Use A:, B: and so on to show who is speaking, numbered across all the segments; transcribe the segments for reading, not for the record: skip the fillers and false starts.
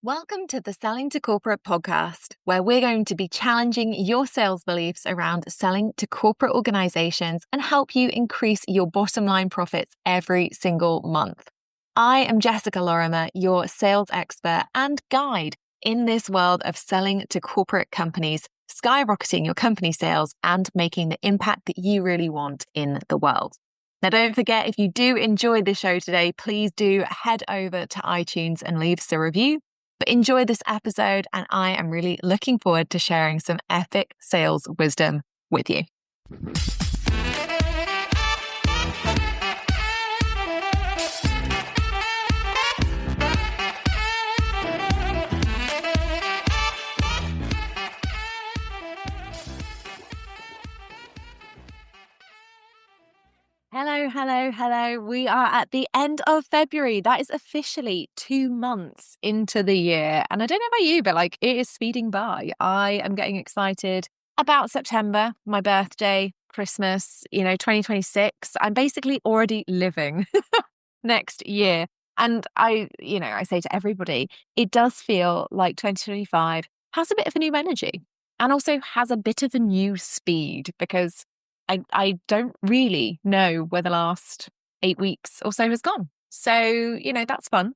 A: Welcome to the Selling to Corporate podcast, where we're going to be challenging your sales beliefs around selling to corporate organizations and help you increase your bottom line profits every single month. I am Jessica Lorimer, your sales expert and guide in this world of selling to corporate companies, skyrocketing your company sales and making the impact that you really want in the world. Now, don't forget, if you do enjoy the show today, please do head over to iTunes and leave us a review. But enjoy this episode, and I am really looking forward to sharing some epic sales wisdom with you. Hello. We are at the end of February. That is officially 2 months into the year. And I don't know about you, but it is speeding by. I am getting excited about September, my birthday, Christmas, 2026. I'm basically already living next year. And I say to everybody, it does feel like 2025 has a bit of a new energy and also has a bit of a new speed because I don't really know where the last 8 weeks or so has gone. So, that's fun.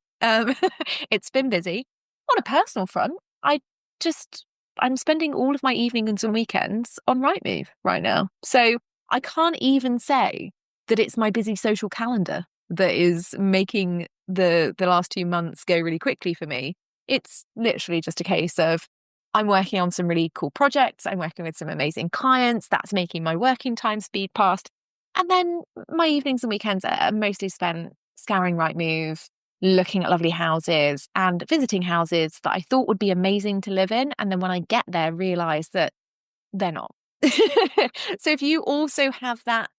A: It's been busy. On a personal front, I'm spending all of my evenings and weekends on Rightmove right now. So I can't even say that it's my busy social calendar that is making the last 2 months go really quickly for me. It's literally just a case of I'm working on some really cool projects. I'm working with some amazing clients. That's making my working time speed past. And then my evenings and weekends are mostly spent scouring Rightmove, looking at lovely houses and visiting houses that I thought would be amazing to live in. And then when I get there, realize that they're not. So if you also have that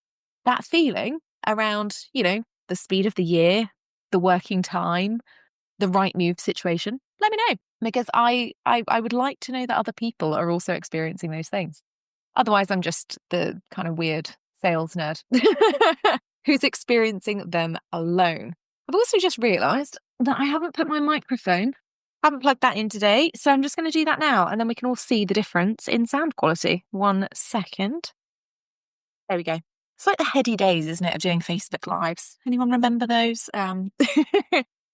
A: feeling around, the speed of the year, the working time, the Rightmove situation, let me know, because I would like to know that other people are also experiencing those things. Otherwise, I'm just the kind of weird sales nerd who's experiencing them alone. I've also just realised that I haven't put my microphone, haven't plugged that in today, so I'm just going to do that now, and then we can all see the difference in sound quality. 1 second. There we go. It's like the heady days, isn't it, of doing Facebook Lives? Anyone remember those?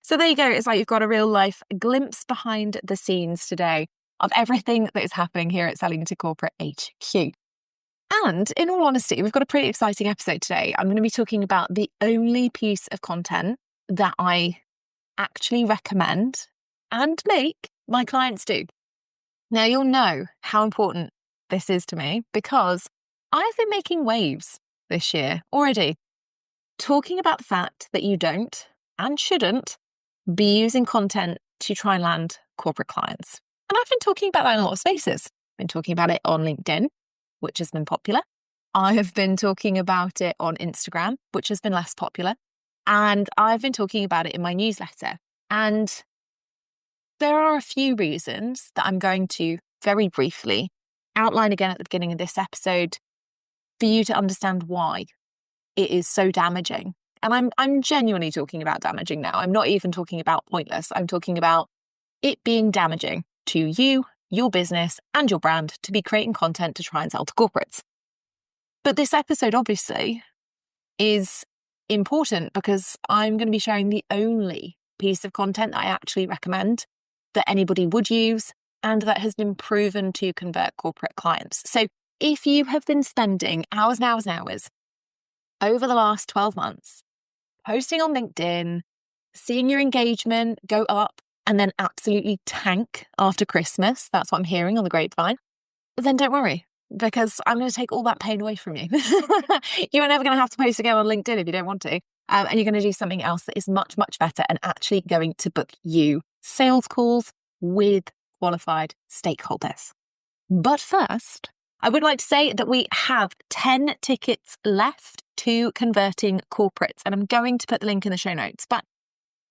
A: So there you go. It's like you've got a real life glimpse behind the scenes today of everything that is happening here at Selling to Corporate HQ. And in all honesty, we've got a pretty exciting episode today. I'm going to be talking about the only piece of content that I actually recommend and make my clients do. Now, you'll know how important this is to me because I've been making waves this year already, talking about the fact that you don't and shouldn't be using content to try and land corporate clients. And I've been talking about that in a lot of spaces. I've been talking about it on LinkedIn, which has been popular. I have been talking about it on Instagram, which has been less popular. And I've been talking about it in my newsletter. And there are a few reasons that I'm going to very briefly outline again at the beginning of this episode for you to understand why it is so damaging. And I'm genuinely talking about damaging now. I'm not even talking about pointless. I'm talking about it being damaging to you, your business, and your brand to be creating content to try and sell to corporates. But this episode obviously is important because I'm going to be sharing the only piece of content that I actually recommend that anybody would use and that has been proven to convert corporate clients. So if you have been spending hours and hours and hours over the last 12 months, posting on LinkedIn, seeing your engagement go up and then absolutely tank after Christmas, that's what I'm hearing on the grapevine, then don't worry, because I'm going to take all that pain away from you. You're never going to have to post again on LinkedIn if you don't want to. And you're going to do something else that is much, much better and actually going to book you sales calls with qualified stakeholders. But first, I would like to say that we have 10 tickets left to converting corporates, and I'm going to put the link in the show notes. But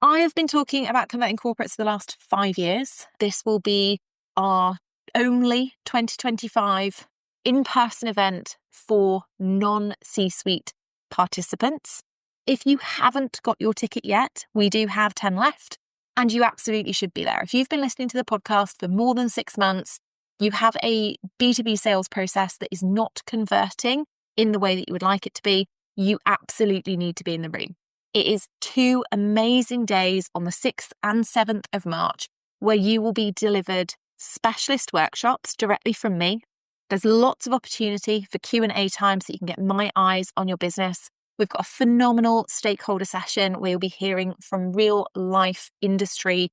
A: I have been talking about converting corporates for the last 5 years. This will be our only 2025 in-person event for non-C-suite participants. If you haven't got your ticket yet, we do have 10 left. And you absolutely should be there. If you've been listening to the podcast for more than 6 months, you have a B2B sales process that is not converting in the way that you would like it to be, you absolutely need to be in the room. It is 2 amazing days on the 6th and 7th of March where you will be delivered specialist workshops directly from me. There's lots of opportunity for Q&A time so you can get my eyes on your business. We've got a phenomenal stakeholder session where you'll be hearing from real life industry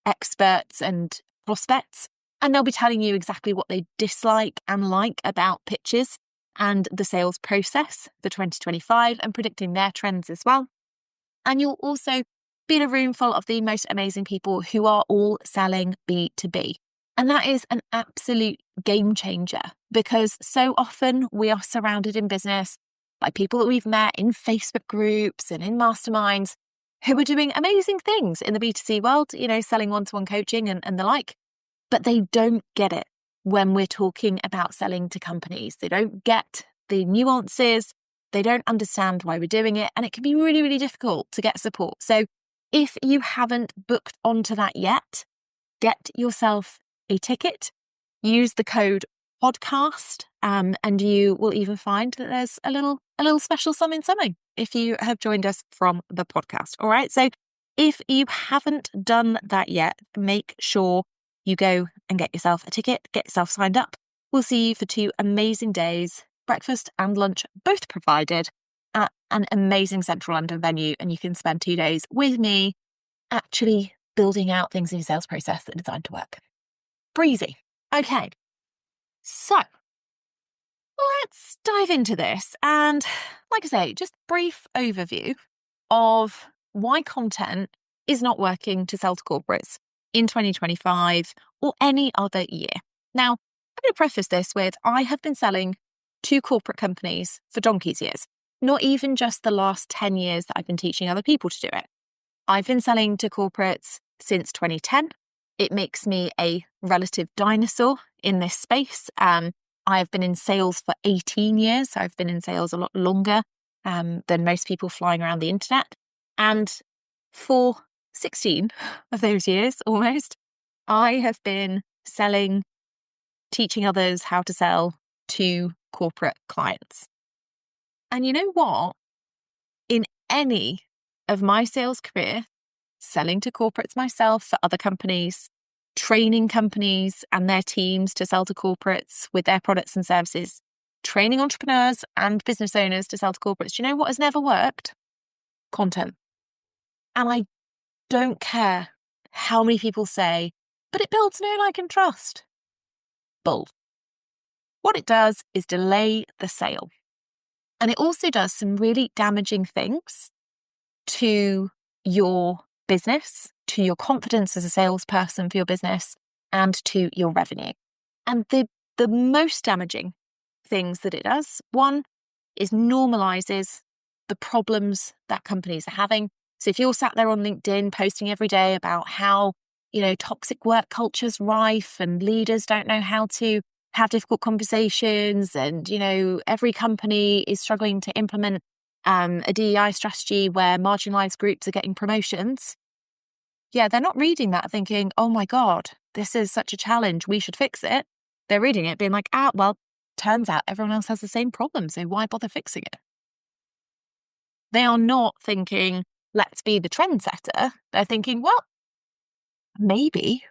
A: experts and prospects, and they'll be telling you exactly what they dislike and like about pitches and the sales process for 2025 and predicting their trends as well. And you'll also be in a room full of the most amazing people who are all selling B2B. And that is an absolute game changer because so often we are surrounded in business by people that we've met in Facebook groups and in masterminds who are doing amazing things in the B2C world, selling one-to-one coaching and the like. But they don't get it when we're talking about selling to companies. They don't get the nuances. They don't understand why we're doing it. And it can be really, really difficult to get support. So if you haven't booked onto that yet, get yourself a ticket, use the code podcast, and you will even find that there's a little special something if you have joined us from the podcast. All right. So if you haven't done that yet, make sure you go and get yourself a ticket, get yourself signed up. We'll see you for 2 amazing days, breakfast and lunch, both provided at an amazing central London venue. And you can spend 2 days with me actually building out things in your sales process that are designed to work. Breezy. Okay. So let's dive into this. And like I say, just brief overview of why content is not working to sell to corporates in 2025 or any other year. Now, I'm going to preface this with I have been selling to corporate companies for donkey's years, not even just the last 10 years that I've been teaching other people to do it. I've been selling to corporates since 2010. It makes me a relative dinosaur in this space. I have been in sales for 18 years. So I've been in sales a lot longer than most people flying around the internet. And for 16 of those years, almost, I have been selling, teaching others how to sell to corporate clients. And you know what? In any of my sales career, selling to corporates myself for other companies, training companies and their teams to sell to corporates with their products and services, training entrepreneurs and business owners to sell to corporates. Do you know what has never worked? Content. And I don't care how many people say, but it builds know, like, and trust. Bull. What it does is delay the sale. And it also does some really damaging things to your business, to your confidence as a salesperson for your business, and to your revenue. And the most damaging things that it does, one, is normalizes the problems that companies are having. So if you're sat there on LinkedIn posting every day about how, toxic work culture's rife and leaders don't know how to have difficult conversations and, every company is struggling to implement a DEI strategy where marginalized groups are getting promotions. Yeah, they're not reading that thinking, oh my God, this is such a challenge, we should fix it. They're reading it being like, well, turns out everyone else has the same problem, so why bother fixing it? They are not thinking, let's be the trendsetter. They're thinking, well, maybe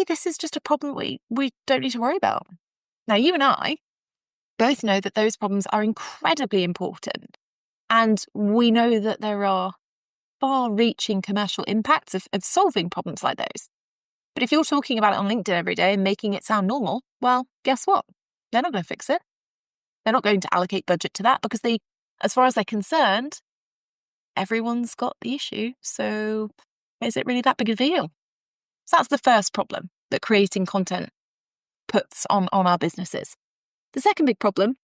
A: this is just a problem we don't need to worry about. Now, you and I both know that those problems are incredibly important. And we know that there are far-reaching commercial impacts of solving problems like those. But if you're talking about it on LinkedIn every day and making it sound normal, well, guess what? They're not going to fix it. They're not going to allocate budget to that because as far as they're concerned, everyone's got the issue. So is it really that big a deal? So that's the first problem that creating content puts on our businesses. The second big problem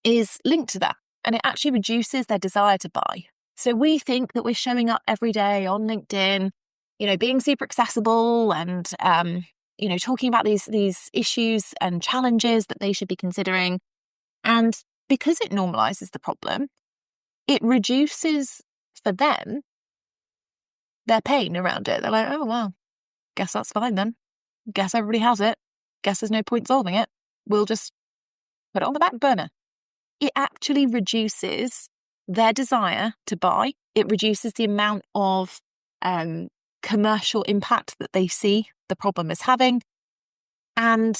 A: is linked to that, and it actually reduces their desire to buy. So we think that we're showing up every day on LinkedIn, being super accessible and, talking about these issues and challenges that they should be considering. And because it normalizes the problem, it reduces for them their pain around it. They're like, oh, well, guess that's fine then. Guess everybody has it. Guess there's no point solving it. We'll just put it on the back burner. It actually reduces their desire to buy. It reduces the amount of commercial impact that they see the problem is having. And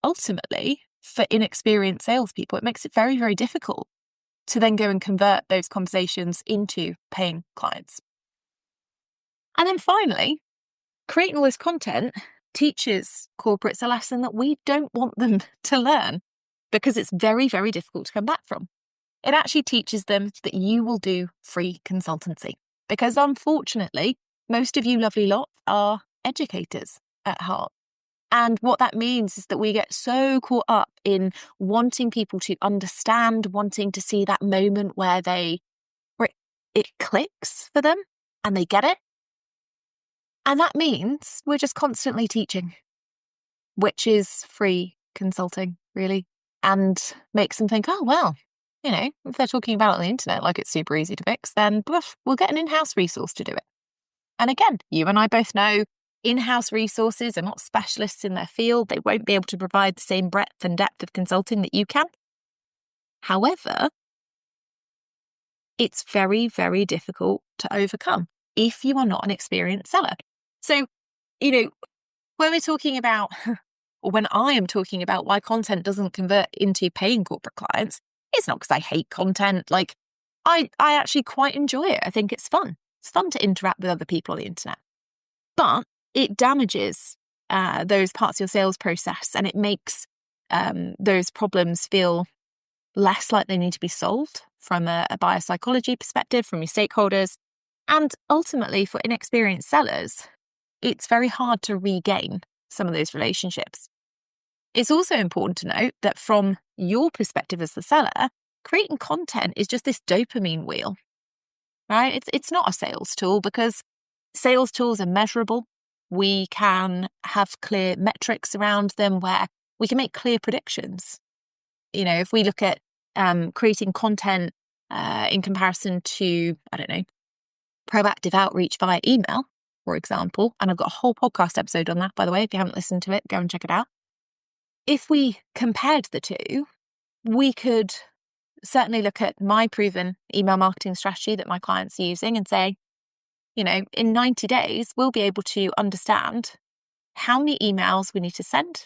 A: ultimately, for inexperienced salespeople, it makes it very, very difficult to then go and convert those conversations into paying clients. And then finally, creating all this content teaches corporates a lesson that we don't want them to learn because it's very, very difficult to come back from. It actually teaches them that you will do free consultancy because unfortunately, most of you lovely lot are educators at heart. And what that means is that we get so caught up in wanting people to understand, wanting to see that moment where it clicks for them and they get it. And that means we're just constantly teaching, which is free consulting, really, and makes them think, oh, well, if they're talking about it on the internet like it's super easy to fix, then we'll get an in-house resource to do it. And again, you and I both know in-house resources are not specialists in their field. They won't be able to provide the same breadth and depth of consulting that you can. However, it's very, very difficult to overcome if you are not an experienced seller. So, when we're talking about, or when I am talking about why content doesn't convert into paying corporate clients, it's not because I hate content. Like, I actually quite enjoy it. I think it's fun. It's fun to interact with other people on the internet. But it damages those parts of your sales process, and it makes those problems feel less like they need to be solved from a buyer psychology perspective, from your stakeholders. And ultimately, for inexperienced sellers, it's very hard to regain some of those relationships. It's also important to note that from your perspective as the seller, creating content is just this dopamine wheel, right? It's not a sales tool because sales tools are measurable. We can have clear metrics around them where we can make clear predictions. If we look at creating content in comparison to, proactive outreach via email, for example, and I've got a whole podcast episode on that, by the way. If you haven't listened to it, go and check it out. If we compared the two, we could certainly look at my proven email marketing strategy that my clients are using and say, in 90 days, we'll be able to understand how many emails we need to send,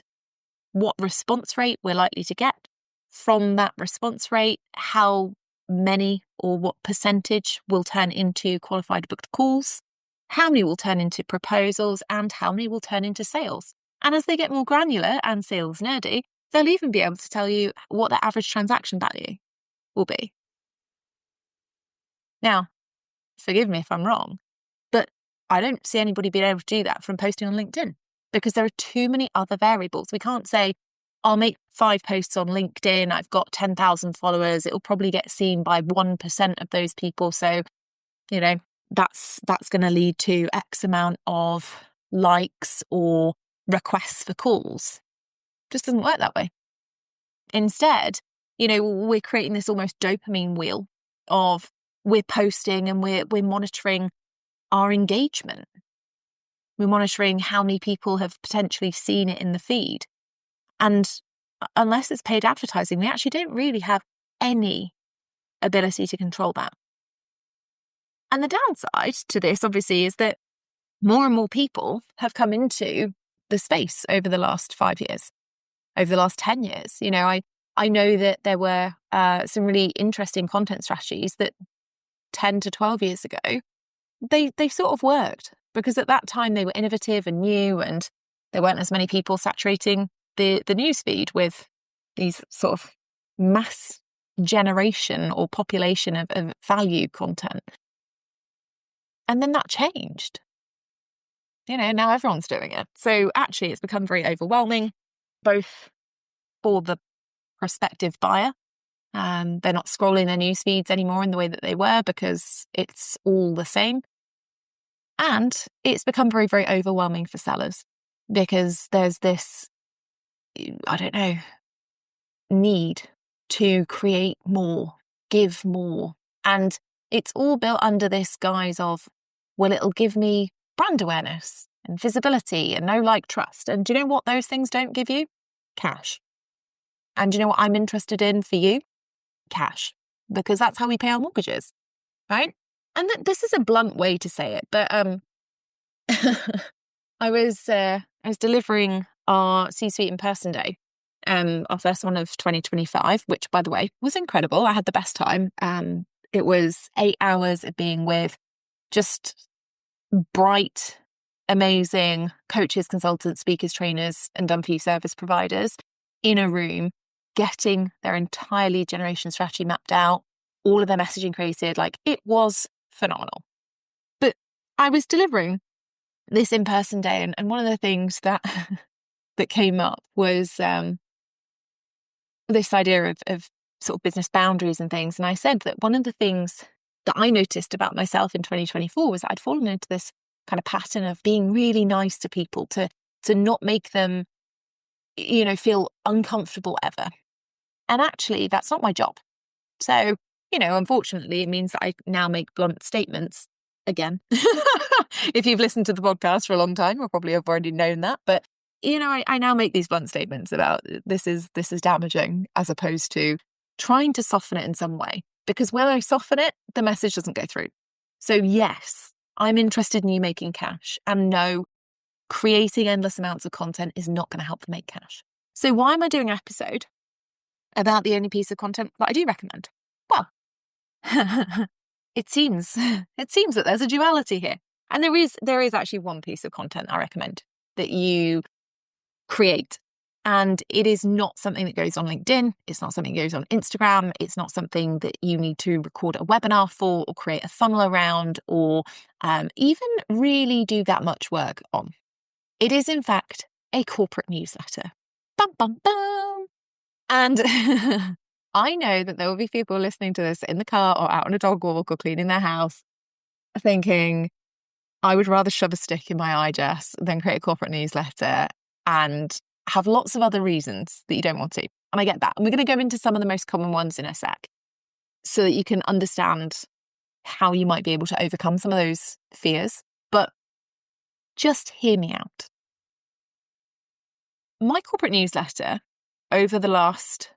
A: what response rate we're likely to get. From that response rate, how many or what percentage will turn into qualified booked calls, how many will turn into proposals, and how many will turn into sales. And as they get more granular and sales nerdy, they'll even be able to tell you what their average transaction value will be. Now, forgive me if I'm wrong, but I don't see anybody being able to do that from posting on LinkedIn because there are too many other variables. We can't say, I'll make 5 posts on LinkedIn. I've got 10,000 followers. It'll probably get seen by 1% of those people. So, that's going to lead to X amount of likes or requests for calls. Just doesn't work that way. Instead, we're creating this almost dopamine wheel of we're posting and we're monitoring our engagement. We're monitoring how many people have potentially seen it in the feed. And unless it's paid advertising, we actually don't really have any ability to control that. And the downside to this, obviously, is that more and more people have come into the space over the last 5 years, over the last 10 years. I know that there were some really interesting content strategies that 10 to 12 years ago, they sort of worked because at that time they were innovative and new, and there weren't as many people saturating the newsfeed with these sort of mass generation or population of value content. And then that changed. Now everyone's doing it. So actually it's become very overwhelming, both for the prospective buyer. They're not scrolling their news feeds anymore in the way that they were because it's all the same. And it's become very, very overwhelming for sellers because there's this, need to create more, give more. And it's all built under this guise of Well, it'll give me brand awareness and visibility and know, like, trust. And do you know what those things don't give you? Cash. And do you know what I'm interested in for you? Cash. Because that's how we pay our mortgages, right? And this is a blunt way to say it, but I was delivering our C-suite in person day, our first one of 2025, which, by the way, was incredible. I had the best time. It was 8 hours of being with just bright, amazing coaches, consultants, speakers, trainers, and done-for-you service providers in a room, getting their entire lead generation strategy mapped out, all of their messaging created. Like, it was phenomenal. But I was delivering this in-person day, and one of the things that that came up was this idea of sort of business boundaries and things. And I said that one of the things that I noticed about myself in 2024 was that I'd fallen into this kind of pattern of being really nice to people, to not make them, feel uncomfortable ever. And actually, that's not my job. So, unfortunately, it means that I now make blunt statements again. If you've listened to the podcast for a long time, you'll probably have already known that. But, I now make these blunt statements about this is damaging, as opposed to trying to soften it in some way. Because when I soften it, the message doesn't go through. So yes, I'm interested in you making cash. And no, creating endless amounts of content is not going to help them make cash. So why am I doing an episode about the only piece of content that I do recommend? Well, it seems that there's a duality here. And there is actually one piece of content I recommend that you create. And it is not something that goes on LinkedIn. It's not something that goes on Instagram. It's not something that you need to record a webinar for or create a funnel around or even really do that much work on. It is, in fact, a corporate newsletter. Bum, bum, bum. And I know that there will be people listening to this in the car or out on a dog walk or cleaning their house thinking, I would rather shove a stick in my eye, Jess, than create a corporate newsletter and have lots of other reasons that you don't want to. And I get that. And we're going to go into some of the most common ones in a sec so that you can understand how you might be able to overcome some of those fears. But just hear me out. My corporate newsletter over the last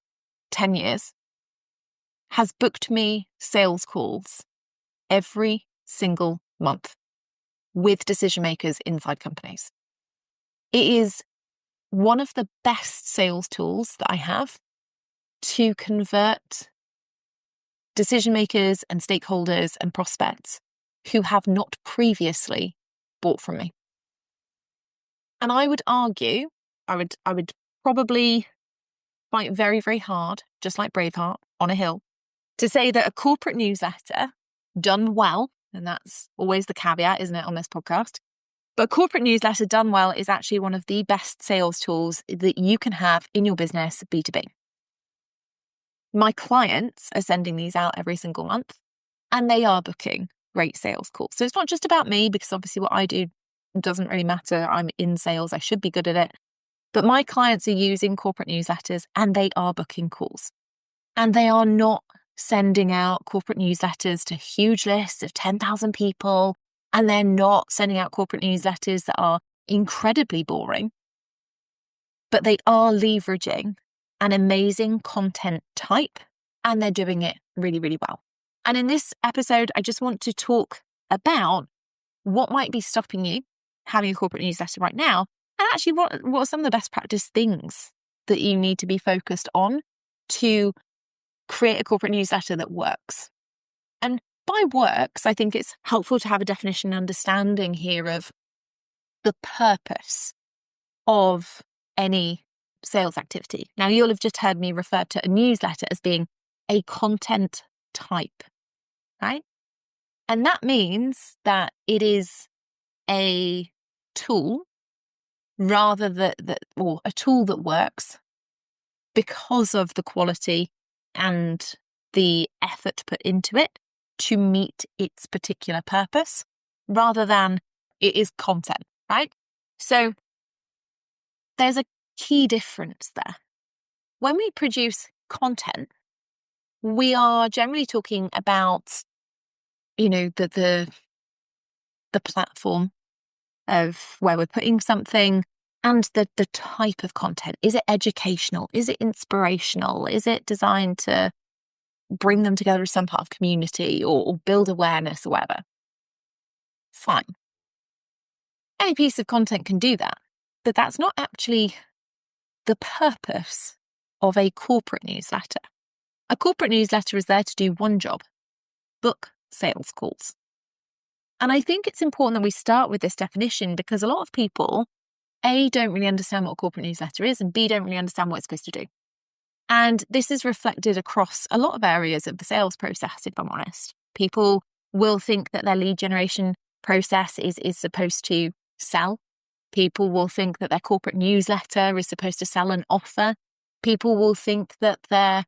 A: 10 years has booked me sales calls every single month with decision makers inside companies. It is one of the best sales tools that I have to convert decision makers and stakeholders and prospects who have not previously bought from me. And I would argue, I would probably fight very, very hard, just like Braveheart, on a hill, to say that a corporate newsletter done well, and that's always the caveat, isn't it, on this podcast, but a corporate newsletter done well is actually one of the best sales tools that you can have in your business B2B. My clients are sending these out every single month, and they are booking great sales calls. So it's not just about me, because obviously what I do doesn't really matter. I'm in sales. I should be good at it. But my clients are using corporate newsletters and they are booking calls. And they are not sending out corporate newsletters to huge lists of 10,000 people. And they're not sending out corporate newsletters that are incredibly boring. But they are leveraging an amazing content type, and they're doing it really, really well. And in this episode, I just want to talk about what might be stopping you having a corporate newsletter right now, and actually what are some of the best practice things that you need to be focused on to create a corporate newsletter that works. And by works, I think it's helpful to have a definition and understanding here of the purpose of any sales activity. Now, you'll have just heard me refer to a newsletter as being a content type, right? And that means that it is a tool rather or a tool that works because of the quality and the effort put into it to meet its particular purpose, rather than it is content, right? So there's a key difference there. When we produce content, we are generally talking about, the the platform of where we're putting something, and the type of content. Is it educational? Is it inspirational? Is it designed to bring them together as some part of community or build awareness or whatever? Fine. Any piece of content can do that, but that's not actually the purpose of a corporate newsletter. A corporate newsletter is there to do one job: book sales calls. And I think it's important that we start with this definition, because a lot of people, A, don't really understand what a corporate newsletter is, and B, don't really understand what it's supposed to do. And this is reflected across a lot of areas of the sales process, if I'm honest. People will think that their lead generation process is supposed to sell. People will think that their corporate newsletter is supposed to sell an offer. People will think that their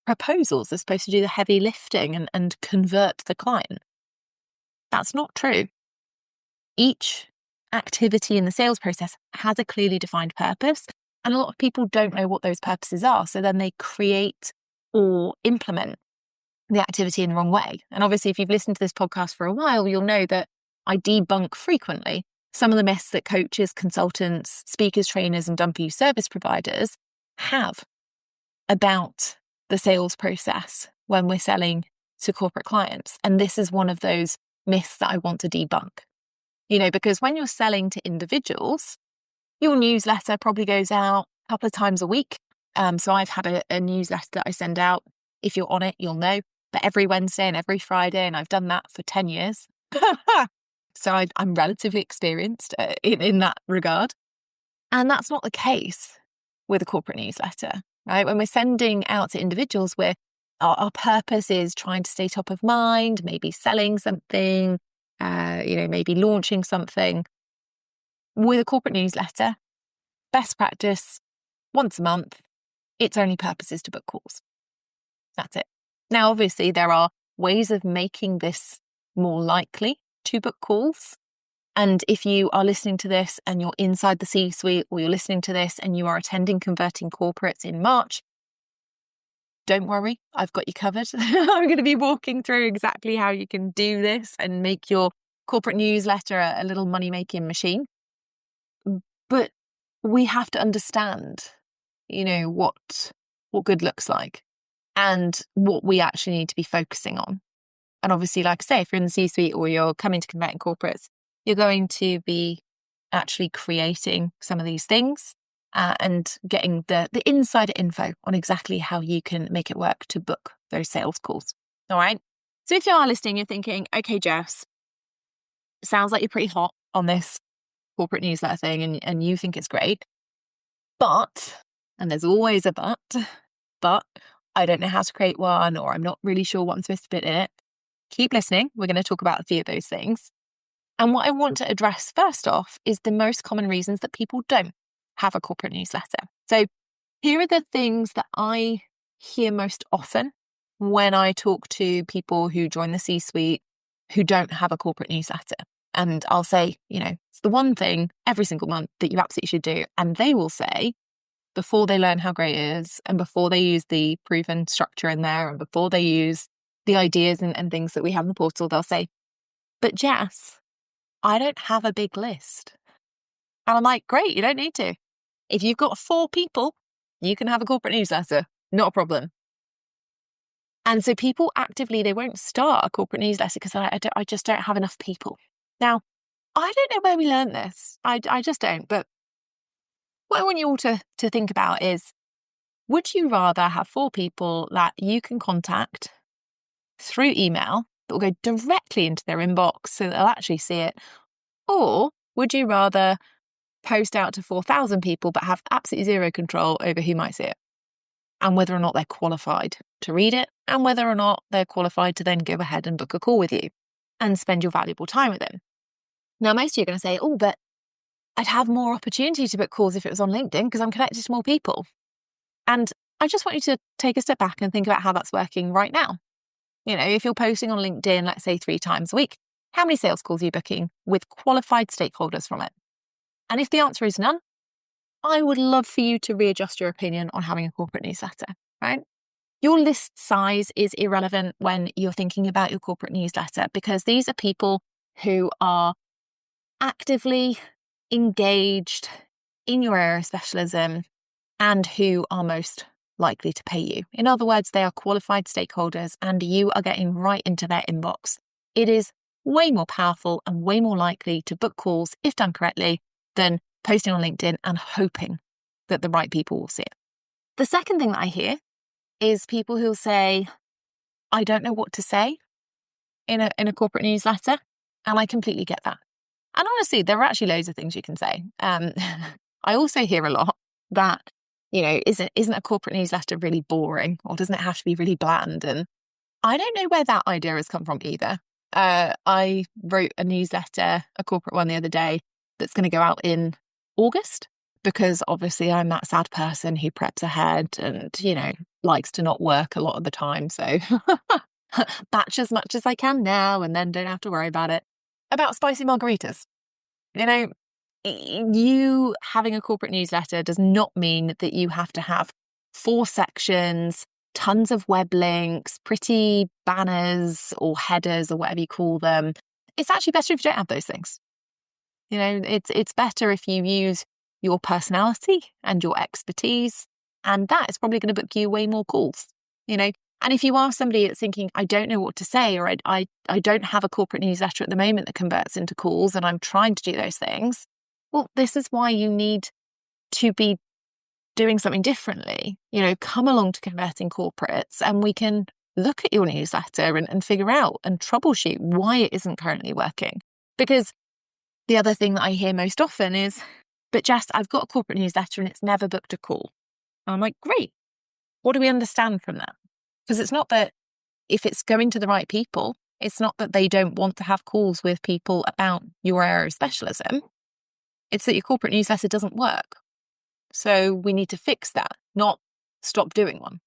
A: proposals are supposed to do the heavy lifting and convert the client. That's not true. Each activity in the sales process has a clearly defined purpose, and a lot of people don't know what those purposes are. So then they create or implement the activity in the wrong way. And obviously, if you've listened to this podcast for a while, you'll know that I debunk frequently some of the myths that coaches, consultants, speakers, trainers, and dump-you service providers have about the sales process when we're selling to corporate clients. And this is one of those myths that I want to debunk. Because when you're selling to individuals, your newsletter probably goes out a couple of times a week. So I've had a newsletter that I send out. If you're on it, you'll know. But every Wednesday and every Friday, and I've done that for 10 years. So I'm relatively experienced in that regard. And that's not the case with a corporate newsletter, right? When we're sending out to individuals, our purpose is trying to stay top of mind, maybe selling something, maybe launching something. With a corporate newsletter, best practice, once a month, its only purpose is to book calls. That's it. Now, obviously, there are ways of making this more likely to book calls. And if you are listening to this and you're inside the C-suite, or you're listening to this and you are attending Converting Corporates in March, don't worry, I've got you covered. I'm going to be walking through exactly how you can do this and make your corporate newsletter a little money-making machine. But we have to understand, what good looks like and what we actually need to be focusing on. And obviously, like I say, if you're in the C-suite or you're coming to Converting Corporates, you're going to be actually creating some of these things and getting the insider info on exactly how you can make it work to book those sales calls. All right. So if you are listening, you're thinking, okay, Jess, sounds like you're pretty hot on this corporate newsletter thing and you think it's great. But, and there's always a but I don't know how to create one, or I'm not really sure what I'm supposed to put in it. Keep listening. We're going to talk about a few of those things. And what I want to address first off is the most common reasons that people don't have a corporate newsletter. So here are the things that I hear most often when I talk to people who join the C-suite who don't have a corporate newsletter. And I'll say, it's the one thing every single month that you absolutely should do. And they will say, before they learn how great it is, and before they use the proven structure in there, and before they use the ideas and things that we have in the portal, they'll say, but Jess, I don't have a big list. And I'm like, great, you don't need to. If you've got 4 people, you can have a corporate newsletter, not a problem. And so people actively, they won't start a corporate newsletter because I just don't have enough people. Now, I don't know where we learned this. I just don't. But what I want you all to think about is, would you rather have 4 people that you can contact through email that will go directly into their inbox so that they'll actually see it? Or would you rather post out to 4,000 people but have absolutely zero control over who might see it and whether or not they're qualified to read it and whether or not they're qualified to then go ahead and book a call with you and spend your valuable time with them? Now, most of you are going to say, oh, but I'd have more opportunity to book calls if it was on LinkedIn because I'm connected to more people. And I just want you to take a step back and think about how that's working right now. If you're posting on LinkedIn, let's say 3 times a week, how many sales calls are you booking with qualified stakeholders from it? And if the answer is none, I would love for you to readjust your opinion on having a corporate newsletter, right? Your list size is irrelevant when you're thinking about your corporate newsletter, because these are people who are actively engaged in your area of specialism and who are most likely to pay you. In other words, they are qualified stakeholders and you are getting right into their inbox. It is way more powerful and way more likely to book calls, if done correctly, than posting on LinkedIn and hoping that the right people will see it. The second thing that I hear is people who'll say, I don't know what to say in a corporate newsletter. And I completely get that. And honestly, there are actually loads of things you can say. I also hear a lot that, isn't a corporate newsletter really boring, or doesn't it have to be really bland? And I don't know where that idea has come from either. I wrote a newsletter, a corporate one the other day, that's going to go out in August, because obviously I'm that sad person who preps ahead and, likes to not work a lot of the time. So batch as much as I can now and then don't have to worry about it. About spicy margaritas. You having a corporate newsletter does not mean that you have to have 4 sections, tons of web links, pretty banners or headers or whatever you call them. It's actually better if you don't have those things. It's better if you use your personality and your expertise, and that is probably going to book you way more calls. And if you are somebody that's thinking, I don't know what to say, or I don't have a corporate newsletter at the moment that converts into calls, and I'm trying to do those things, well, this is why you need to be doing something differently. Come along to Converting Corporates and we can look at your newsletter and figure out and troubleshoot why it isn't currently working. Because the other thing that I hear most often is, but Jess, I've got a corporate newsletter and it's never booked a call. And I'm like, great. What do we understand from that? Because it's not that if it's going to the right people, it's not that they don't want to have calls with people about your area of specialism. It's that your corporate newsletter doesn't work. So we need to fix that, not stop doing one.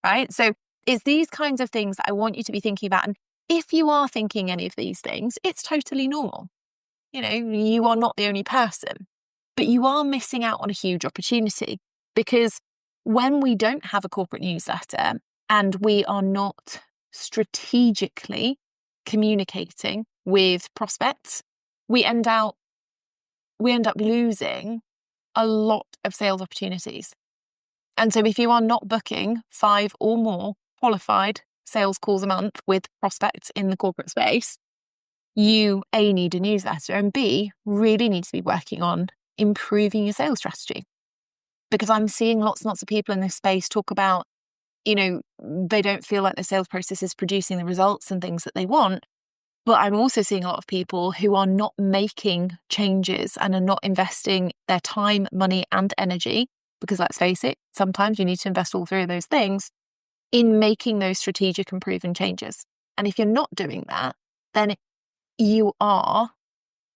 A: Right? So it's these kinds of things that I want you to be thinking about. And if you are thinking any of these things, it's totally normal. You are not the only person, but you are missing out on a huge opportunity, because when we don't have a corporate newsletter and we are not strategically communicating with prospects, we end up losing a lot of sales opportunities. And so if you are not booking 5 or more qualified sales calls a month with prospects in the corporate space, you A, need a newsletter, and B, really need to be working on improving your sales strategy. Because I'm seeing lots and lots of people in this space talk about, they don't feel like the sales process is producing the results and things that they want. But I'm also seeing a lot of people who are not making changes and are not investing their time, money, and energy, because let's face it, sometimes you need to invest all 3 of those things in making those strategic and proven changes. And if you're not doing that, then you are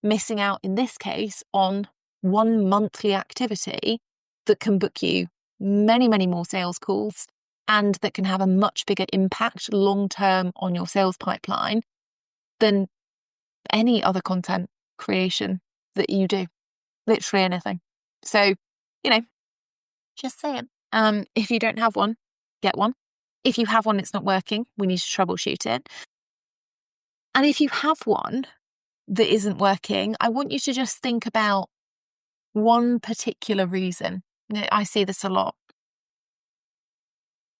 A: missing out, in this case, on one monthly activity that can book you many, many more sales calls and that can have a much bigger impact long-term on your sales pipeline than any other content creation that you do. Literally anything. So, just saying. If you don't have one, get one. If you have one, it's not working, we need to troubleshoot it. And if you have one that isn't working, I want you to just think about one particular reason. I see this a lot.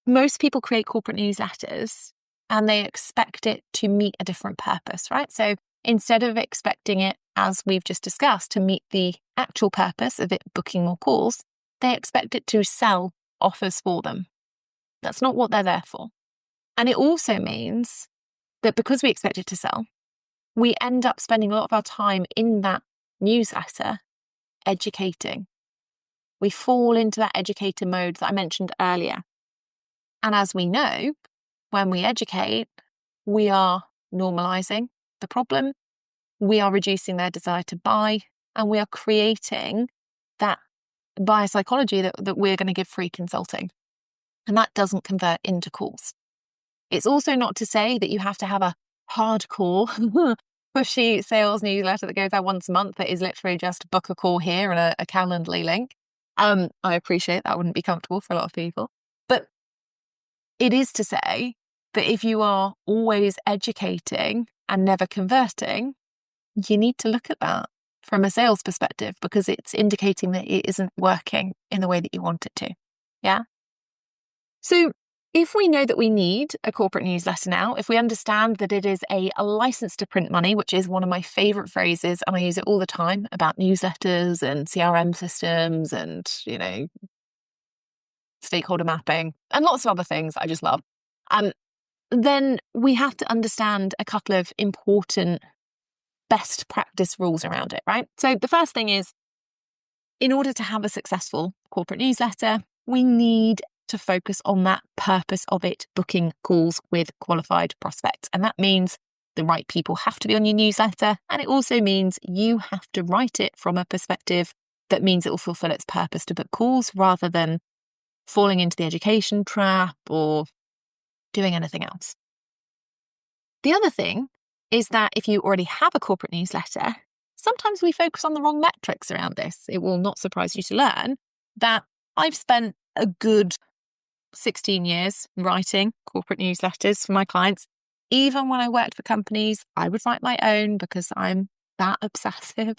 A: Most people create corporate newsletters and they expect it to meet a different purpose, right? So instead of expecting it, as we've just discussed, to meet the actual purpose of it booking more calls, they expect it to sell offers for them. That's not what they're there for. And it also means that because we expect it to sell, we end up spending a lot of our time in that newsletter educating. We fall into that educator mode that I mentioned earlier. And as we know, when we educate, we are normalizing the problem, we are reducing their desire to buy, and we are creating that buyer psychology that we're going to give free consulting. And that doesn't convert into calls. It's also not to say that you have to have a hardcore, pushy sales newsletter that goes out once a month that is literally just book a call here and a Calendly link. I appreciate that wouldn't be comfortable for a lot of people. But it is to say that if you are always educating and never converting, you need to look at that from a sales perspective because it's indicating that it isn't working in the way that you want it to. Yeah. So if we know that we need a corporate newsletter now, if we understand that it is a license to print money, which is one of my favorite phrases, and I use it all the time about newsletters and CRM systems and, stakeholder mapping and lots of other things I just love. Then we have to understand a couple of important best practice rules around it, right? So the first thing is, in order to have a successful corporate newsletter, we need to focus on that purpose of it, booking calls with qualified prospects. And that means the right people have to be on your newsletter. And it also means you have to write it from a perspective that means it will fulfill its purpose to book calls rather than falling into the education trap or doing anything else. The other thing is that if you already have a corporate newsletter, sometimes we focus on the wrong metrics around this. It will not surprise you to learn that I've spent a good 16 years writing corporate newsletters for my clients. Even when I worked for companies, I would write my own because I'm that obsessive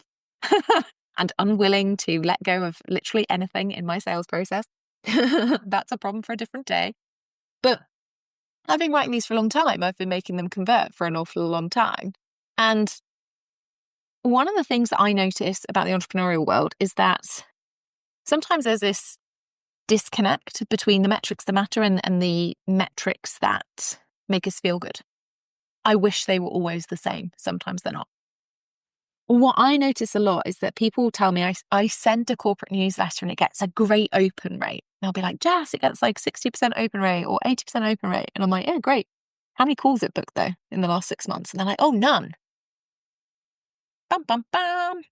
A: and unwilling to let go of literally anything in my sales process. That's a problem for a different day. But I've been writing these for a long time. I've been making them convert for an awful long time. And one of the things that I notice about the entrepreneurial world is that sometimes there's this disconnect between the metrics that matter and the metrics that make us feel good. I wish they were always the same. Sometimes they're not. What I notice a lot is that people tell me I send a corporate newsletter and it gets a great open rate. They'll be like, Jess, it gets like 60% open rate or 80% open rate. And I'm like, yeah, great. How many calls it booked though in the last 6 months? And they're like, oh, none. Bam, bam, bam.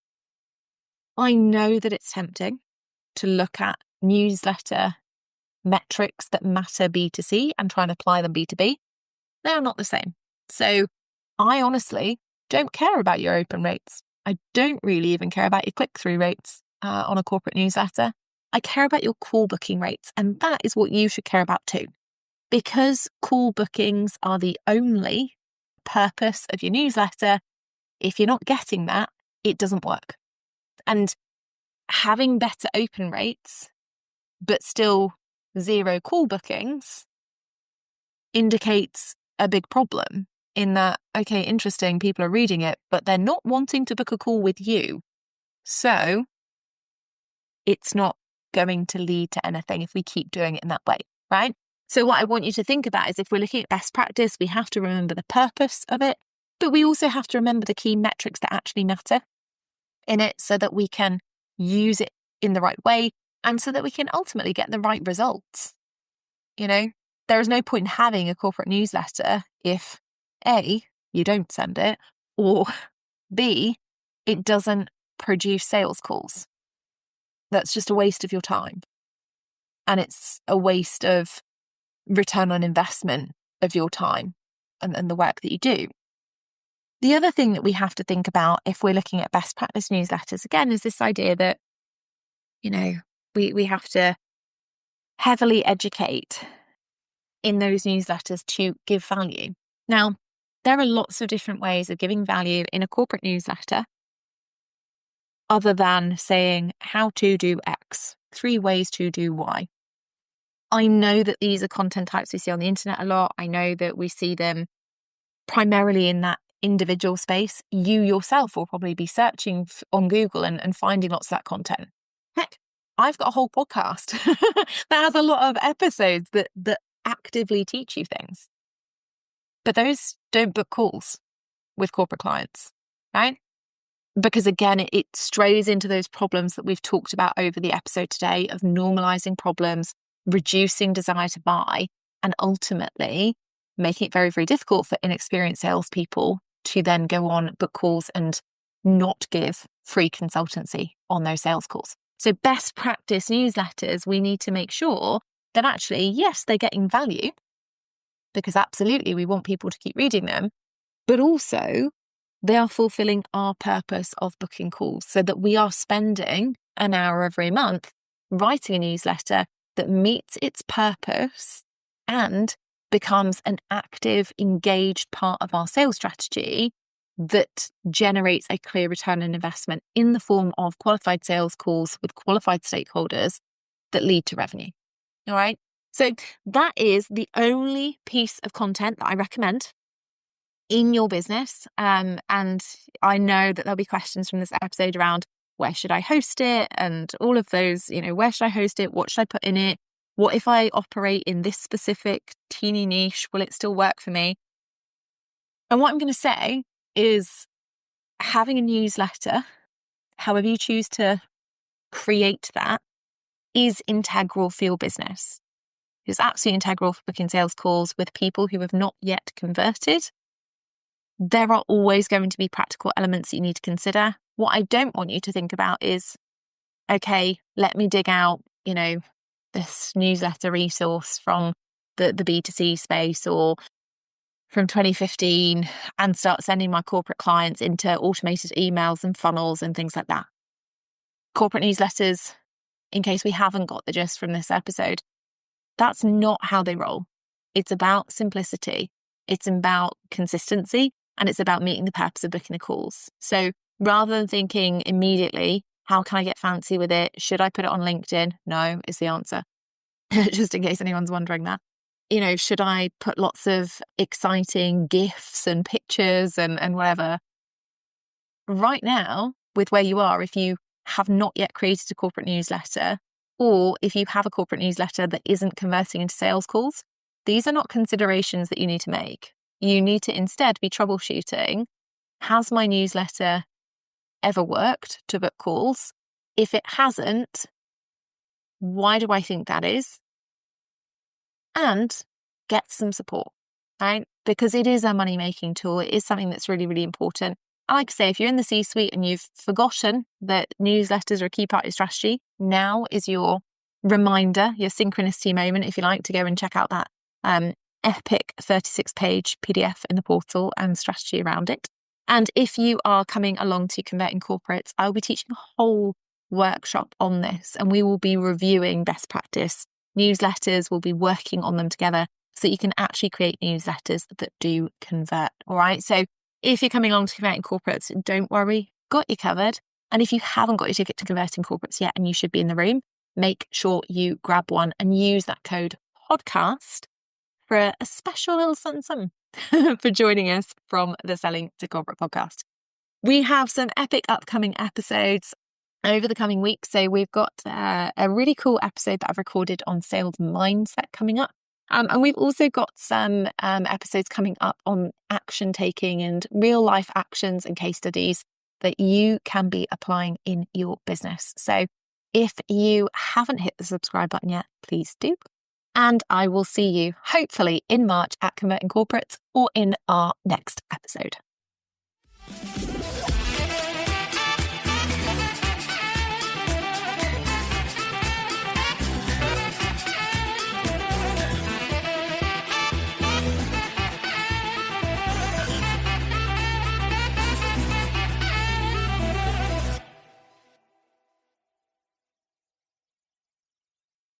A: I know that it's tempting to look at newsletter metrics that matter B2C and try and apply them B2B. They are not the same. So I honestly don't care about your open rates. I don't really even care about your click-through rates on a corporate newsletter. I care about your call booking rates, and that is what you should care about too. Because call bookings are the only purpose of your newsletter, if you're not getting that, it doesn't work. And having better open rates, but still zero call bookings, indicates a big problem in that, okay, interesting, people are reading it, but they're not wanting to book a call with you. So it's not going to lead to anything if we keep doing it in that way, right? So what I want you to think about is if we're looking at best practice, we have to remember the purpose of it, but we also have to remember the key metrics that actually matter in it so that we can use it in the right way and so that we can ultimately get the right results. There is no point in having a corporate newsletter if A, you don't send it, or B, it doesn't produce sales calls. That's just a waste of your time. And it's a waste of return on investment of your time and the work that you do. The other thing that we have to think about if we're looking at best practice newsletters, again, is this idea that, we have to heavily educate in those newsletters to give value. Now, there are lots of different ways of giving value in a corporate newsletter other than saying how to do X, 3 ways to do Y. I know that these are content types we see on the internet a lot. I know that we see them primarily in that individual space. You yourself will probably be searching on Google and finding lots of that content. Heck, I've got a whole podcast that has a lot of episodes that actively teach you things. But those don't book calls with corporate clients, right? Because again, it strays into those problems that we've talked about over the episode today of normalizing problems, reducing desire to buy, and ultimately making it very, very difficult for inexperienced salespeople to then go on, book calls and not give free consultancy on those sales calls. So best practice newsletters, we need to make sure that actually, yes, they're getting value because absolutely we want people to keep reading them, but also they are fulfilling our purpose of booking calls so that we are spending an hour every month writing a newsletter that meets its purpose and becomes an active, engaged part of our sales strategy that generates a clear return on investment in the form of qualified sales calls with qualified stakeholders that lead to revenue. All right. So that is the only piece of content that I recommend in your business. And I know that there'll be questions from this episode around where should I host it and all of those, where should I host it? What should I put in it? What if I operate in this specific teeny niche? Will it still work for me? And what I'm going to say is having a newsletter, however you choose to create that, is integral for your business. It's absolutely integral for booking sales calls with people who have not yet converted. There are always going to be practical elements that you need to consider. What I don't want you to think about is, okay, let me dig out, this newsletter resource from the B2C space or from 2015 and start sending my corporate clients into automated emails and funnels and things like that. Corporate newsletters, in case we haven't got the gist from this episode, that's not how they roll. It's about simplicity. It's about consistency. And it's about meeting the purpose of booking the calls. So rather than thinking immediately, how can I get fancy with it? Should I put it on LinkedIn? No, is the answer. Just in case anyone's wondering that. Should I put lots of exciting GIFs and pictures and whatever? Right now, with where you are, if you have not yet created a corporate newsletter, or if you have a corporate newsletter that isn't converting into sales calls, these are not considerations that you need to make. You need to instead be troubleshooting, has my newsletter ever worked to book calls? If it hasn't, why do I think that is? And get some support, right? Because it is a money-making tool. It is something that's really, really important. I like to say, if you're in the C-suite and you've forgotten that newsletters are a key part of your strategy, now is your reminder, your synchronicity moment, if you like, to go and check out that epic 36-page PDF in the portal and strategy around it. And if you are coming along to Converting Corporates, I'll be teaching a whole workshop on this, and we will be reviewing best practice newsletters. We'll be working on them together so that you can actually create newsletters that do convert. All right. So if you're coming along to Converting Corporates, don't worry, got you covered. And if you haven't got your ticket to Converting Corporates yet and you should be in the room, make sure you grab one and use that code podcast for a special little something for joining us from the Selling to Corporate podcast. We have some epic upcoming episodes over the coming weeks. So we've got a really cool episode that I've recorded on sales mindset coming up. And we've also got some episodes coming up on action taking and real life actions and case studies that you can be applying in your business. So if you haven't hit the subscribe button yet, please do. And I will see you hopefully in March at Converting Corporates or in our next episode.